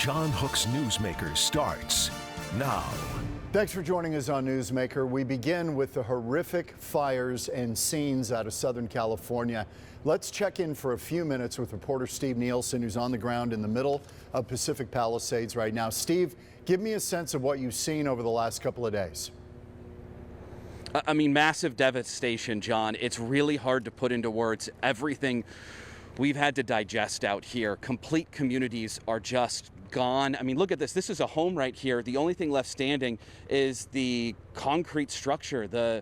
John Hook's Newsmaker starts now. Thanks for joining us on Newsmaker. We begin with the horrific fires and scenes out of Southern California. Let's check in for a few minutes with reporter Steve Nielsen, who's on the ground in the middle of Pacific Palisades right now. Steve, give me a sense of what you've seen over the last couple of days. I mean, massive devastation, John. It's really hard to put into words everything we've had to digest out here. Complete communities are just gone. I mean, look at this. This is a home right here. The only thing left standing is the concrete structure, the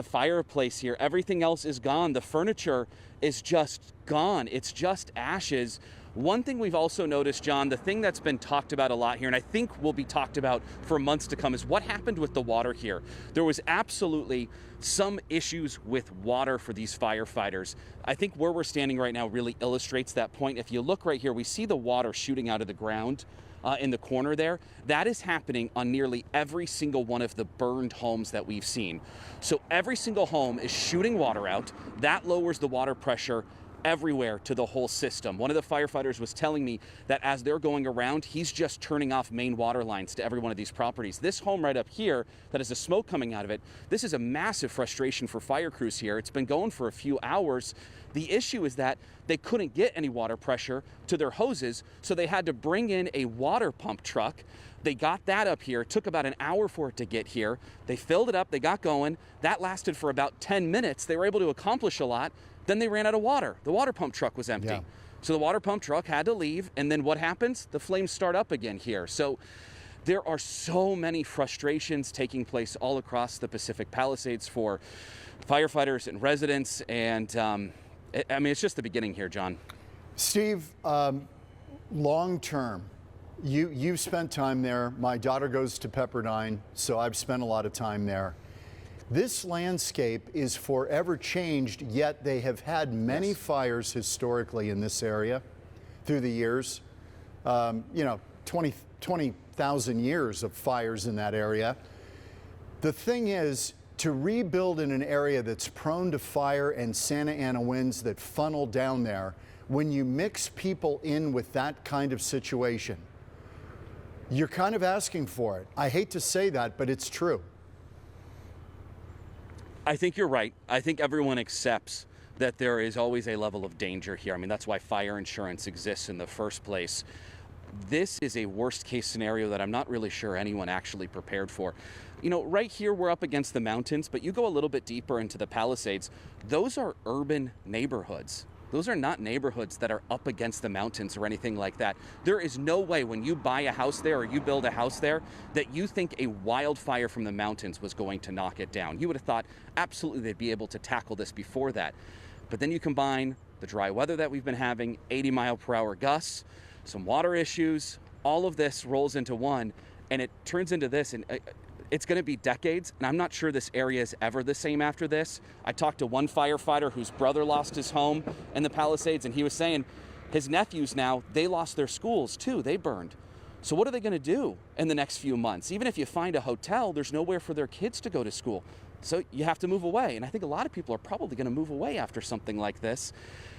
fireplace here. Everything else is gone. The furniture is just gone. It's just ashes. One thing we've also noticed, John, the thing that's been talked about a lot here, and I think will be talked about for months to come, is what happened with the water here. There was absolutely some issues with water for these firefighters. I think where we're standing right now really illustrates that point. If you look right here, we see the water shooting out of the ground in the corner there. That is happening on nearly every single one of the burned homes that we've seen. So every single home is shooting water out. That lowers the water pressure everywhere to the whole system. One of the firefighters was telling me that as they're going around, he's just turning off main water lines to every one of these properties. This home right up here that has the smoke coming out of it, this is a massive frustration for fire crews here. It's been going for a few hours. The issue is that they couldn't get any water pressure to their hoses, so they had to bring in a water pump truck. They got that up here. It took about an hour for it to get here. They filled it up, they got going. That lasted for about 10 minutes. They were able to accomplish a lot. Then they ran out of water. The water pump truck was empty. Yeah. So the water pump truck had to leave, and then what happens? The flames start up again here. So there are so many frustrations taking place all across the Pacific Palisades for firefighters and residents, and I mean, it's just the beginning here, John. Steve, long term, you've spent time there. My daughter goes to Pepperdine, so I've spent a lot of time there. This landscape is forever changed, yet they have had many fires historically in this area through the years. 20,000 years of fires in that area. The thing is, to rebuild in an area that's prone to fire and Santa Ana winds that funnel down there, when you mix people in with that kind of situation, you're kind of asking for it. I hate to say that, but it's true. I think you're right. I think everyone accepts that there is always a level of danger here. I mean, that's why fire insurance exists in the first place. This is a worst case scenario that I'm not really sure anyone actually prepared for. You know, right here we're up against the mountains, but you go a little bit deeper into the Palisades, those are urban neighborhoods. Those are not neighborhoods that are up against the mountains or anything like that. There is no way when you buy a house there or you build a house there that you think a wildfire from the mountains was going to knock it down. You would have thought absolutely they'd be able to tackle this before that. But then you combine the dry weather that we've been having, 80-mile-per-hour gusts, some water issues, all of this rolls into one, and it turns into this. And it's going to be decades, and I'm not sure this area is ever the same after this. I talked to one firefighter whose brother lost his home in the Palisades, and he was saying his nephews now, they lost their schools too. They burned. So what are they going to do in the next few months? Even if you find a hotel, there's nowhere for their kids to go to school. So you have to move away, and I think a lot of people are probably going to move away after something like this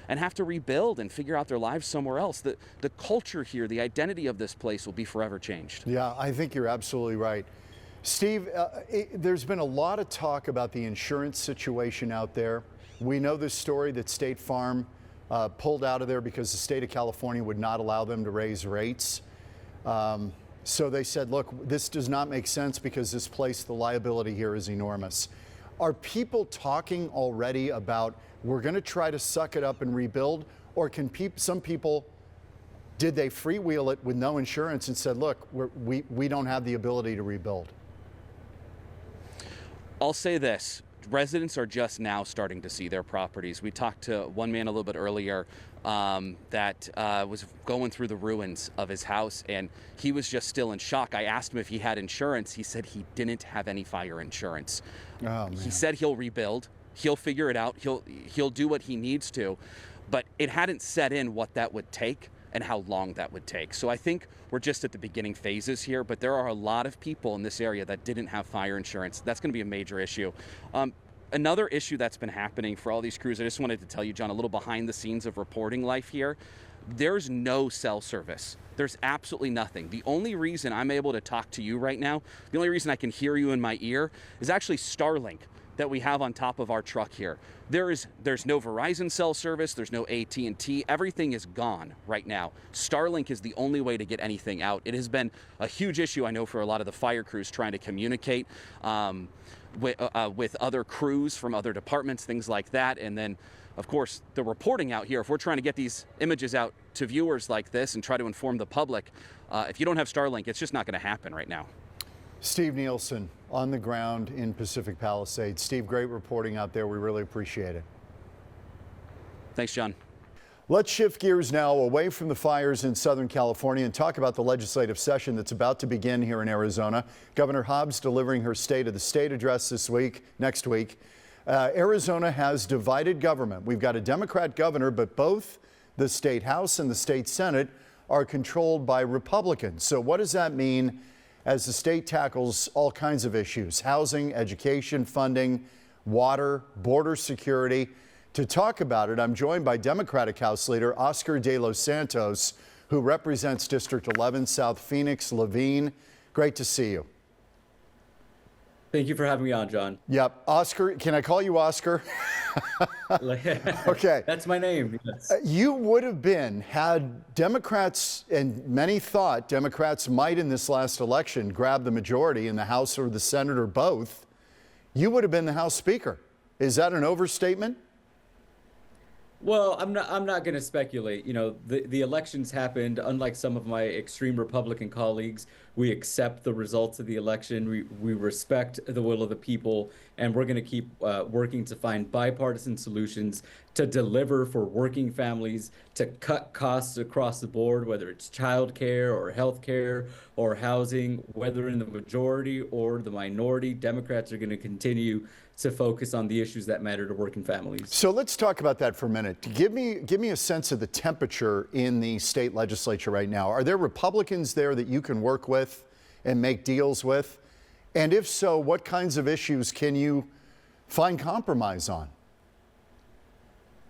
and have to rebuild and figure out their lives somewhere else. The culture here, the identity of this place will be forever changed. Yeah, I think you're absolutely right. Steve, there's been a lot of talk about the insurance situation out there. We know this story that State Farm pulled out of there because the state of California would not allow them to raise rates. So they said, look, this does not make sense because this place, the liability here is enormous. Are people talking already about we're going to try to suck it up and rebuild? Or can some people, did they freewheel it with no insurance and said, look, we don't have the ability to rebuild? I'll say this, residents are just now starting to see their properties. We talked to one man a little bit earlier that was going through the ruins of his house, and he was just still in shock. I asked him if he had insurance. He said he didn't have any fire insurance. Oh, man. He said he'll rebuild, he'll figure it out, he'll do what he needs to, but it hadn't set in what that would take and how long that would take. So I think we're just at the beginning phases here, but there are a lot of people in this area that didn't have fire insurance. That's going to be a major issue. Another issue that's been happening for all these crews, I just wanted to tell you, John, a little behind the scenes of reporting life here. there's no cell service. There's absolutely nothing. The only reason I'm able to talk to you right now, the only reason I can hear you in my ear is actually Starlink that we have on top of our truck here. There's no Verizon cell service, there's no AT&T, everything is gone right now. Starlink is the only way to get anything out. It has been a huge issue, I know, for a lot of the fire crews trying to communicate with other crews from other departments, things like that. And then, of course, the reporting out here, if we're trying to get these images out to viewers like this and try to inform the public, if you don't have Starlink, it's just not going to happen right now. Steve Nielsen on the ground in Pacific Palisades. Steve, great reporting out there. We really appreciate it. Thanks, John. Let's shift gears now away from the fires in Southern California and talk about the legislative session that's about to begin here in Arizona. Governor Hobbs delivering her State of the State address next week. Arizona has divided government. We've got a Democrat governor, but both the state House and the state Senate are controlled by Republicans. So what does that mean as the state tackles all kinds of issues: housing, education, funding, water, border security? To talk about it, I'm joined by Democratic House Leader Oscar de Los Santos, who represents District 11, South Phoenix, Levine. Great to see you. Thank you for having me on, John. Yep. Oscar, can I call you Oscar? Okay. That's my name. Yes. You would have been, had Democrats, and many thought Democrats might in this last election grab the majority in the House or the Senate or both, you would have been the House Speaker. Is that an overstatement? Well, I'm not going to speculate. You know, the elections happened. Unlike some of my extreme Republican colleagues, we accept the results of the election. We respect the will of the people, and we're going to keep working to find bipartisan solutions to deliver for working families, to cut costs across the board, whether it's childcare or healthcare or housing, whether in the majority or the minority. Democrats are going to continue to focus on the issues that matter to working families. So let's talk about that for a minute. Give me a sense of the temperature in the state legislature right now. Are there Republicans there that you can work with and make deals with? And if so, what kinds of issues can you find compromise on?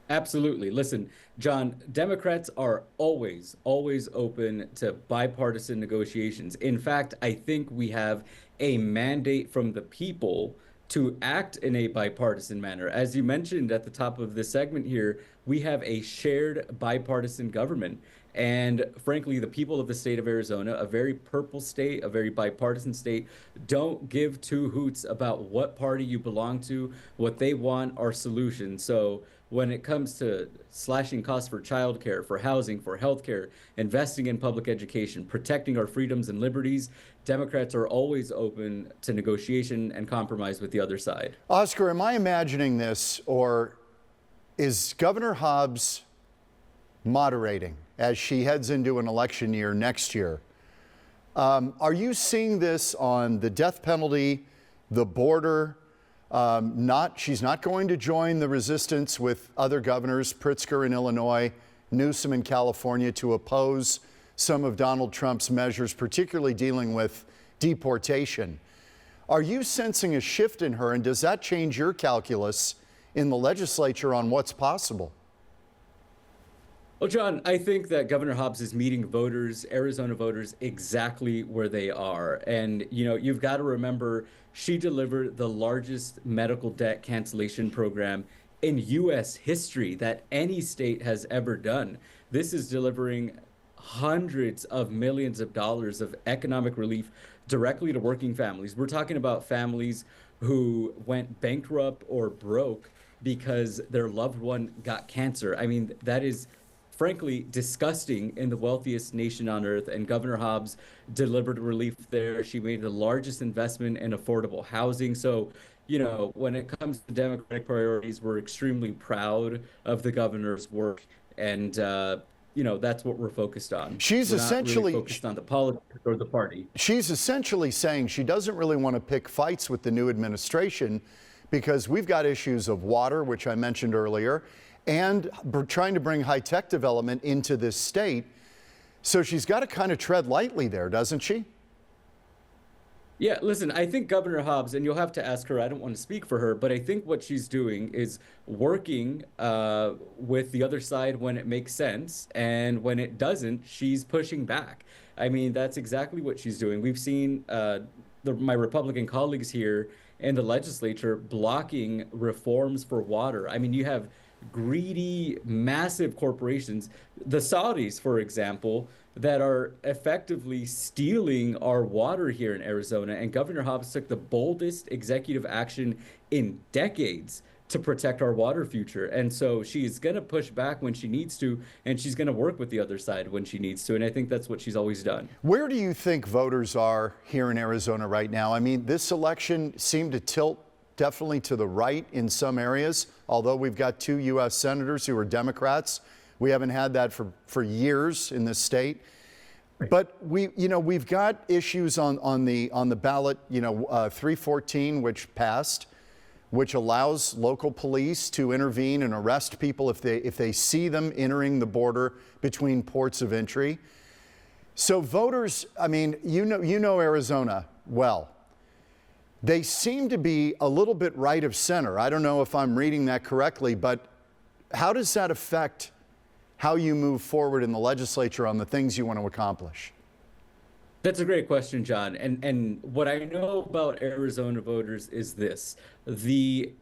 Absolutely. Listen, John, Democrats are always open to bipartisan negotiations. In fact, I think we have a mandate from the people to act in a bipartisan manner. As you mentioned at the top of this segment here, we have a shared bipartisan government. And frankly, the people of the state of Arizona, a very purple state, a very bipartisan state, don't give two hoots about what party you belong to. What they want are solutions. So when it comes to slashing costs for childcare, for housing, for healthcare, investing in public education, protecting our freedoms and liberties, Democrats are always open to negotiation and compromise with the other side. Oscar, am I imagining this, or is Governor Hobbs moderating as she heads into an election year next year? Are you seeing this on the death penalty, the border? She's not going to join the resistance with other governors, Pritzker in Illinois, Newsom in California, to oppose some of Donald Trump's measures, particularly dealing with deportation. Are you sensing a shift in her, and does that change your calculus in the legislature on what's possible? Well, John, I think that Governor Hobbs is meeting voters, Arizona voters, exactly where they are. And, you know, you've got to remember, she delivered the largest medical debt cancellation program in U.S. history that any state has ever done. This is delivering hundreds of millions of dollars of economic relief directly to working families. We're talking about families who went bankrupt or broke because their loved one got cancer. I mean, that is frankly disgusting in the wealthiest nation on earth, and Governor Hobbs delivered relief there. She made the largest investment in affordable housing. So, you know, when it comes to Democratic priorities, we're extremely proud of the governor's work, and you know, that's what we're focused on. She's essentially really focused on the politics or the party. She's essentially saying she doesn't really want to pick fights with the new administration because we've got issues of water, which I mentioned earlier, and trying to bring high-tech development into this state. So she's got to kind of tread lightly there, doesn't she? Yeah, listen, I think Governor Hobbs, and you'll have to ask her, I don't want to speak for her, but I think what she's doing is working with the other side when it makes sense. And when it doesn't, she's pushing back. I mean, that's exactly what she's doing. We've seen my Republican colleagues here in the legislature blocking reforms for water. I mean, you have greedy, massive corporations, the Saudis, for example, that are effectively stealing our water here in Arizona. And Governor Hobbs took the boldest executive action in decades to protect our water future. And so she's going to push back when she needs to, and she's going to work with the other side when she needs to. And I think that's what she's always done. Where do you think voters are here in Arizona right now? I mean, this election seemed to tilt definitely to the right in some areas, although we've got 2 U.S. senators who are Democrats. We haven't had that for years in this state. But we've got issues on the ballot, 314, which passed, which allows local police to intervene and arrest people if they see them entering the border between ports of entry. So voters, I mean, you know Arizona well. They seem to be a little bit right of center. I don't know if I'm reading that correctly, but how does that affect how you move forward in the legislature on the things you want to accomplish? That's a great question, John. And what I know about Arizona voters is this: the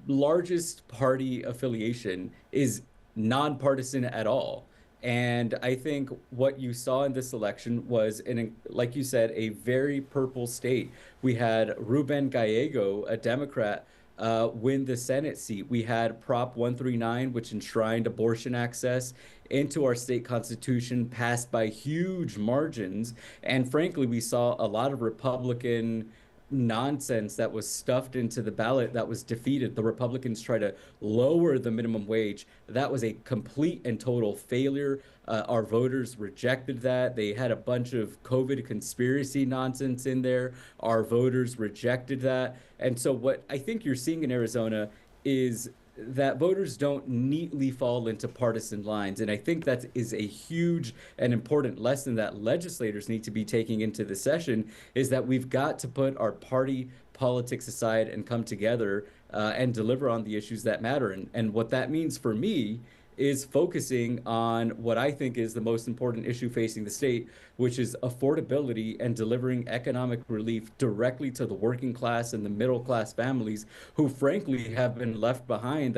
largest party affiliation is nonpartisan at all. And I think what you saw in this election was, like you said, a very purple state. We had Ruben Gallego, a Democrat, win the Senate seat. We had Prop 139, which enshrined abortion access into our state constitution, passed by huge margins. And frankly, we saw a lot of Republican nonsense that was stuffed into the ballot that was defeated. The Republicans tried to lower the minimum wage. That was a complete and total failure. Our voters rejected that. They had a bunch of COVID conspiracy nonsense in there. Our voters rejected that. And so what I think you're seeing in Arizona is that voters don't neatly fall into partisan lines. And I think that is a huge and important lesson that legislators need to be taking into the session, is that we've got to put our party politics aside and come together and deliver on the issues that matter. And what that means for me is focusing on what I think is the most important issue facing the state, which is affordability and delivering economic relief directly to the working class and the middle class families who frankly have been left behind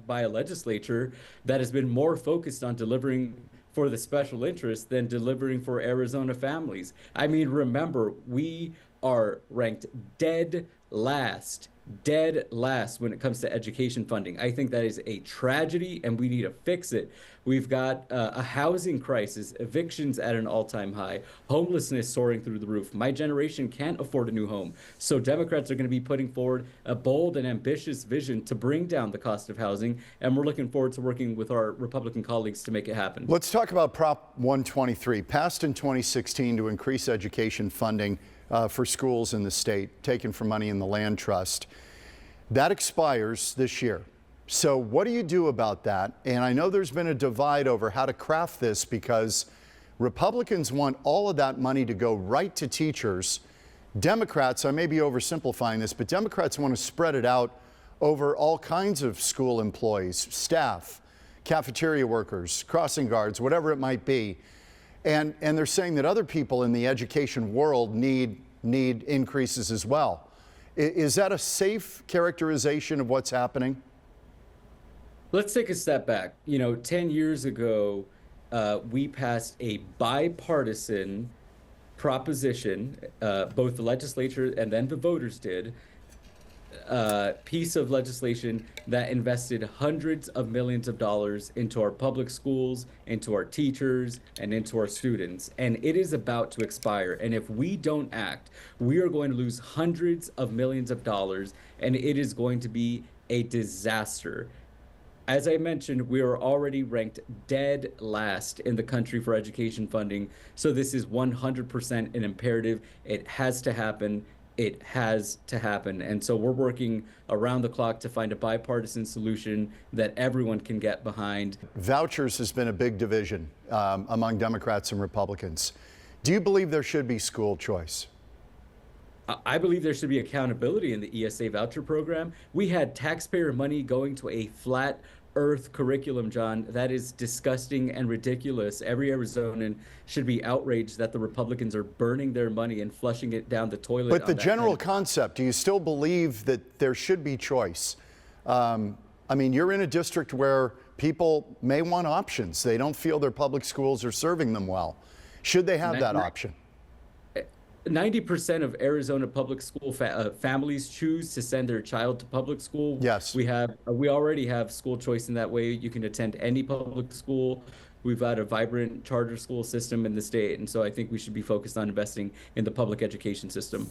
by a legislature that has been more focused on delivering for the special interest than delivering for Arizona families. I mean, remember, we are ranked dead last when it comes to education funding. I think that is a tragedy and we need to fix it. We've got a housing crisis, evictions at an all-time high, homelessness soaring through the roof. My generation can't afford a new home. So Democrats are going to be putting forward a bold and ambitious vision to bring down the cost of housing, and we're looking forward to working with our Republican colleagues to make it happen. Let's talk about Prop 123, passed in 2016 to increase education funding for schools in the state, taken from money in the land trust. That expires this year. So what do you do about that? And I know there's been a divide over how to craft this, because Republicans want all of that money to go right to teachers. Democrats, I may be oversimplifying this, but Democrats want to spread it out over all kinds of school employees, staff, cafeteria workers, crossing guards, whatever it might be. And they're saying that other people in the education world need increases as well. Is that a safe characterization of what's happening? Let's take a step back. 10 years ago, we passed a bipartisan proposition, both the legislature and then the voters did, piece of legislation that invested hundreds of millions of dollars into our public schools, into our teachers, and into our students. And it is about to expire. And if we don't act, we are going to lose hundreds of millions of dollars, and it is going to be a disaster. As I mentioned, we are already ranked dead last in the country for education funding. So this is 100% an imperative. It has to happen. It has to happen. And so we're working around the clock to find a bipartisan solution that everyone can get behind. Vouchers has been a big division among Democrats and Republicans. Do you believe there should be school choice? I believe there should be accountability in the ESA voucher program. We had taxpayer money going to a flat earth curriculum, John. That is disgusting and ridiculous. Every Arizonan should be outraged that the Republicans are burning their money and flushing it down the toilet. But the general concept, do you still believe that there should be choice? I mean, you're in a district where people may want options. They don't feel their public schools are serving them well. Should they have that option? 90% of Arizona public school families choose to send their child to public school. Yes. We already have school choice in that way. You can attend any public school. We've got a vibrant charter school system in the state. And so I think we should be focused on investing in the public education system.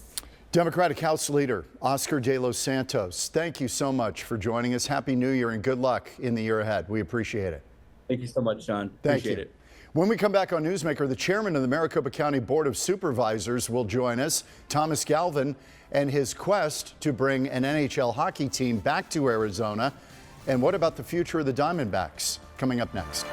Democratic House Leader Oscar de Los Santos, thank you so much for joining us. Happy New Year and good luck in the year ahead. We appreciate it. Thank you so much, John. Appreciate it. When we come back on Newsmaker, the chairman of the Maricopa County Board of Supervisors will join us, Thomas Galvin, and his quest to bring an NHL hockey team back to Arizona. And what about the future of the Diamondbacks? Coming up next.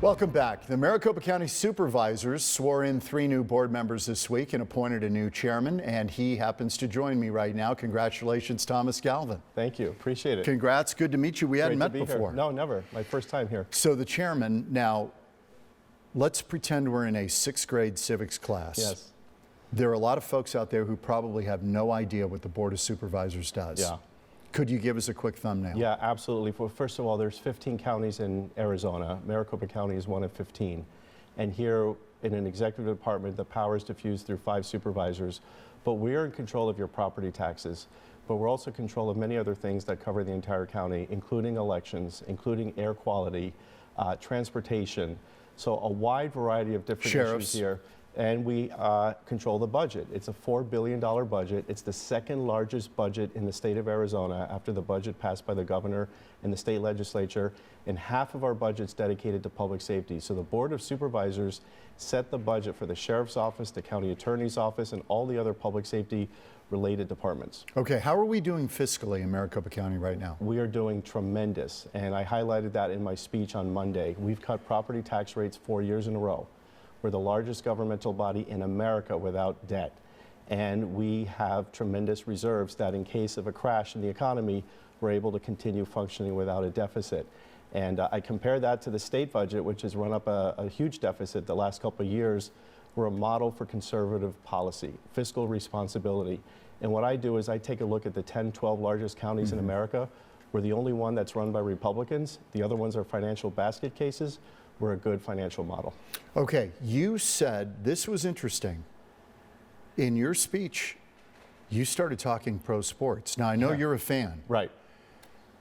Welcome back. The Maricopa County Supervisors swore in 3 new board members this week and appointed a new chairman, and he happens to join me right now. Congratulations, Thomas Galvin. Thank you. Appreciate it. Congrats. Good to meet you. We hadn't met before. No, never. My first time here. So the chairman, now, let's pretend we're in a 6th grade civics class. Yes. There are a lot of folks out there who probably have no idea what the Board of Supervisors does. Yeah. Could you give us a quick thumbnail? Yeah, absolutely. Well, first of all, there's 15 counties in Arizona. Maricopa County is one of 15. And here in an executive department, the power is diffused through 5 supervisors. But we're in control of your property taxes. But we're also in control of many other things that cover the entire county, including elections, including air quality, transportation. So a wide variety of different issues here. And we control the budget. It's a $4 billion budget. It's the 2nd largest budget in the state of Arizona after the budget passed by the governor and the state legislature. And half of our budget's dedicated to public safety. So the Board of Supervisors set the budget for the sheriff's office, the county attorney's office, and all the other public safety related departments. Okay, how are we doing fiscally in Maricopa County right now? We are doing tremendous. And I highlighted that in my speech on Monday. We've cut property tax rates 4 years in a row. We're the largest governmental body in America without debt. And we have tremendous reserves that in case of a crash in the economy, we're able to continue functioning without a deficit. And I compare that to the state budget, which has run up a huge deficit the last couple of years. We're a model for conservative policy, fiscal responsibility. And what I do is I take a look at the 10, 12 largest counties in America. We're the only one that's run by Republicans. The other ones are financial basket cases. We're a good financial model. Okay, you said, this was interesting. In your speech, you started talking pro sports. Now, I know you're a fan. Right.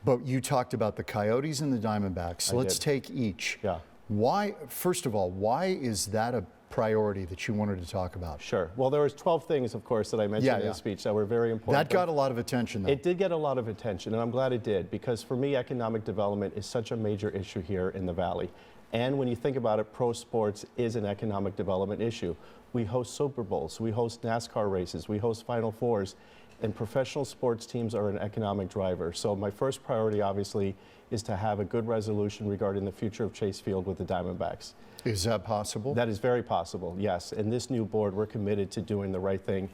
But you talked about the Coyotes and the Diamondbacks. Let's take each. Yeah. Why, first of all, why is that a priority that you wanted to talk about? Sure. Well, there was 12 things, of course, that I mentioned in the speech that were very important. That got a lot of attention, though. It did get a lot of attention, and I'm glad it did, because for me, economic development is such a major issue here in the Valley. And when you think about it, pro sports is an economic development issue. We host Super Bowls, we host NASCAR races, we host Final Fours, and professional sports teams are an economic driver. So my first priority, obviously, is to have a good resolution regarding the future of Chase Field with the Diamondbacks. Is that possible? That is very possible, yes. In this new board, we're committed to doing the right thing.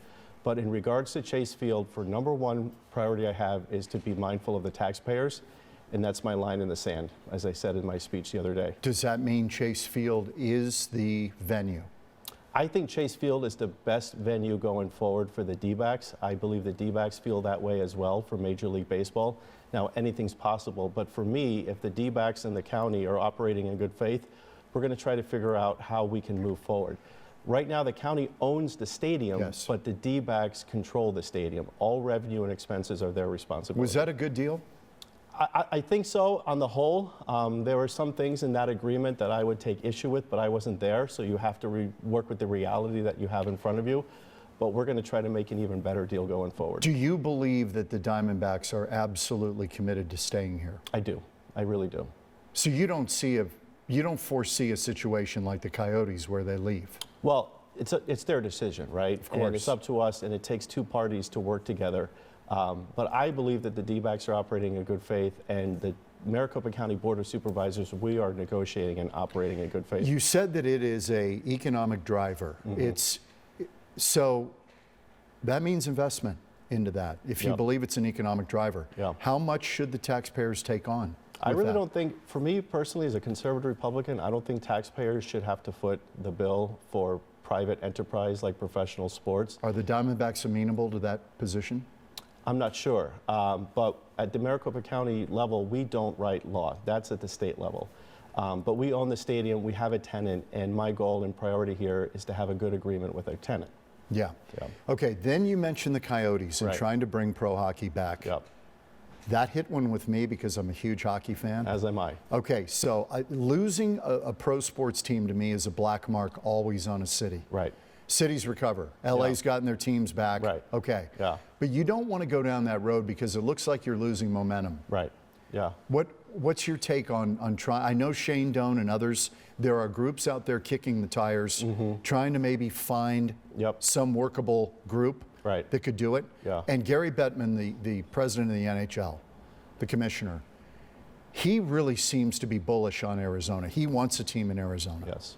But in regards to Chase Field, for number one priority I have is to be mindful of the taxpayers. And that's my line in the sand, as I said in my speech the other day. Does that mean Chase Field is the venue? I think Chase Field is the best venue going forward for the D-backs. I believe the D-backs feel that way as well for Major League Baseball. Now, anything's possible, but for me, if the D-backs and the county are operating in good faith, we're going to try to figure out how we can move forward. Right now, the county owns the stadium, but the D-backs control the stadium. All revenue and expenses are their responsibility. Was that a good deal? I think so on the whole. There were some things in that agreement that I would take issue with, but I wasn't there, so you have to work with the reality that you have in front of you. But we're going to try to make an even better deal going forward. Do you believe that the Diamondbacks are absolutely committed to staying here? I do. I really do. So you don't foresee a situation like the Coyotes where they leave? Well, it's their decision, right? Of course. And it's up to us, and it takes 2 parties to work together. But I believe that the D-backs are operating in good faith, and Maricopa County Board of Supervisors, we are negotiating and operating in good faith. You said that it is a economic driver. So that means investment into that, if you believe it's an economic driver. How much should the taxpayers take on? I really don't think, for me personally as a conservative Republican, I don't think taxpayers should have to foot the bill for private enterprise like professional sports. Are the Diamondbacks amenable to that position? I'm not sure, but at the Maricopa County level, we don't write law. That's at the state level. But we own the stadium, we have a tenant, and my goal and priority here is to have a good agreement with a tenant. Yeah. Okay, then you mentioned the Coyotes and trying to bring pro hockey back. That hit one with me because I'm a huge hockey fan. As am I. Okay, so losing a pro sports team to me is a black mark always on a city. Cities recover. LA's gotten their teams back. Okay. But you don't want to go down that road because it looks like you're losing momentum. What's your take on trying? I know Shane Doan and others, there are groups out there kicking the tires, trying to maybe find some workable group that could do it. And Gary Bettman, the president of the NHL, the commissioner, he really seems to be bullish on Arizona. He wants a team in Arizona. Yes.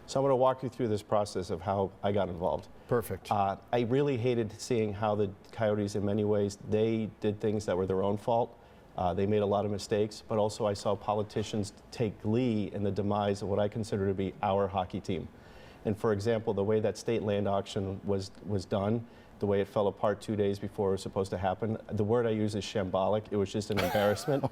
So I'm going to walk you through this process of how I got involved. Perfect. I really hated seeing how the Coyotes, in many ways, they did things that were their own fault. They made a lot of mistakes, but also I saw politicians take glee in the demise of what I consider to be our hockey team. And for example, the way that state land auction was done, the way it fell apart 2 days before it was supposed to happen, the word I use is shambolic. It was just an embarrassment.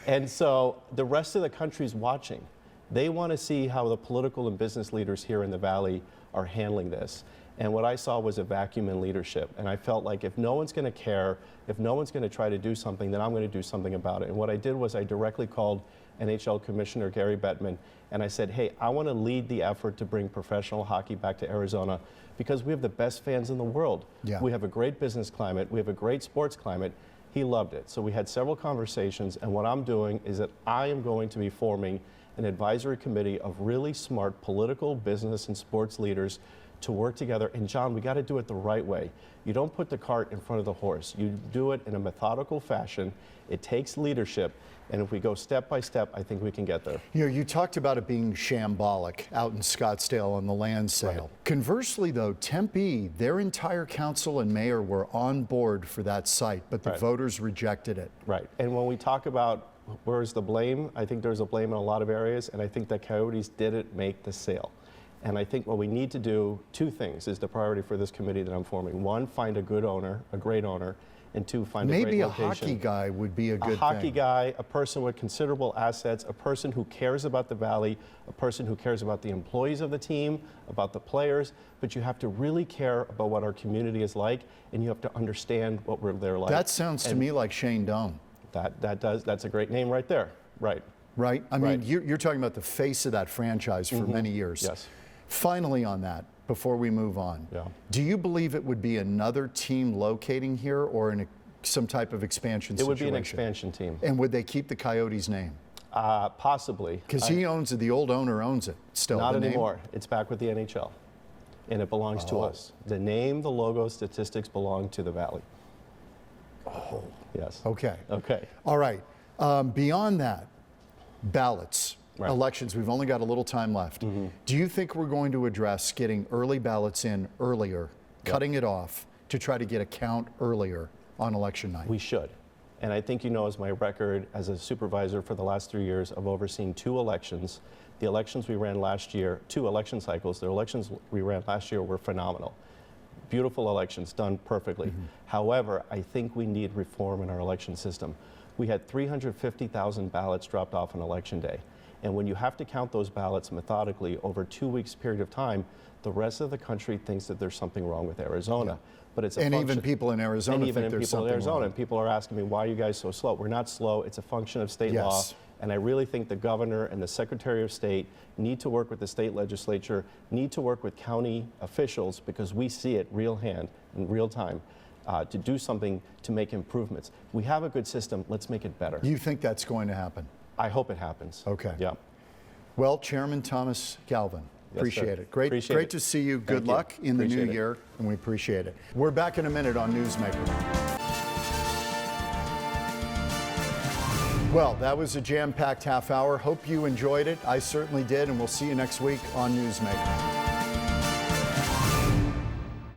And so the rest of the country's watching. They want to see how the political and business leaders here in the Valley are handling this. And what I saw was a vacuum in leadership. And I felt like if no one's going to care, if no one's going to try to do something, then I'm going to do something about it. And what I did was I directly called NHL Commissioner Gary Bettman, and I said, hey, I want to lead the effort to bring professional hockey back to Arizona because we have the best fans in the world. We have a great business climate. We have a great sports climate. He loved it. So we had several conversations, and what I'm doing is that I am going to be forming an advisory committee of really smart political, business, and sports leaders to work together. And John, we got to do it the right way. You don't put the cart in front of the horse. You do it in a methodical fashion. It takes leadership. And if we go step by step, I think we can get there. You know, you talked about it being shambolic out in Scottsdale on the land sale. Conversely, though, Tempe, their entire council and mayor were on board for that site, but the voters rejected it. And when we talk about where's the blame, I think there's a blame in a lot of areas, and I think the Coyotes didn't make the sale. And I think what we need to do, two things, is the priority for this committee that I'm forming. One, find a good owner, a great owner, and two, find a great location. Maybe a hockey guy would be a good thing. A hockey guy, a person with considerable assets, a person who cares about the Valley, a person who cares about the employees of the team, about the players, but you have to really care about what our community is like, and you have to understand what they're like. That sounds to me like Shane Doan. That's a great name right there. Right? I mean, you're talking about the face of that franchise for many years. Yes. Finally on that, before we move on, do you believe it would be another team locating here or in some type of expansion situation? It would be an expansion team. And would they keep the Coyotes name? Possibly. Because he owns it, the old owner owns it still. Not anymore. It's back with the NHL. And it belongs to us. The name, the logo, statistics belong to the Valley. Oh. Yes. Okay. Okay. All right. Beyond that, ballots. Elections, we've only got a little time left. Do you think we're going to address getting early ballots in earlier, cutting it off to try to get a count earlier on election night? We should. And I think you know as my record as a supervisor for the last 3 years of overseeing 2 elections. The elections we ran last year, 2 election cycles, the elections we ran last year were phenomenal. Beautiful elections done perfectly. However, I think we need reform in our election system. We had 350,000 ballots dropped off on election day. And when you have to count those ballots methodically over 2 weeks period of time, the rest of the country thinks that there's something wrong with Arizona. But it's a function. Even people in Arizona think there's something wrong. And people are asking me, why are you guys so slow? We're not slow. It's a function of state law. And I really think the governor and the Secretary of State need to work with the state legislature, need to work with county officials, because we see it real hand in real time, to do something to make improvements. We have a good system. Let's make it better. You think that's going to happen? I hope it happens. Okay. Yeah. Well, Chairman Thomas Galvin, appreciate it. Great to see you. Good luck in the new year, and we appreciate it. We're back in a minute on Newsmaker. Well, that was a jam-packed half hour. Hope you enjoyed it. I certainly did, and we'll see you next week on Newsmaker.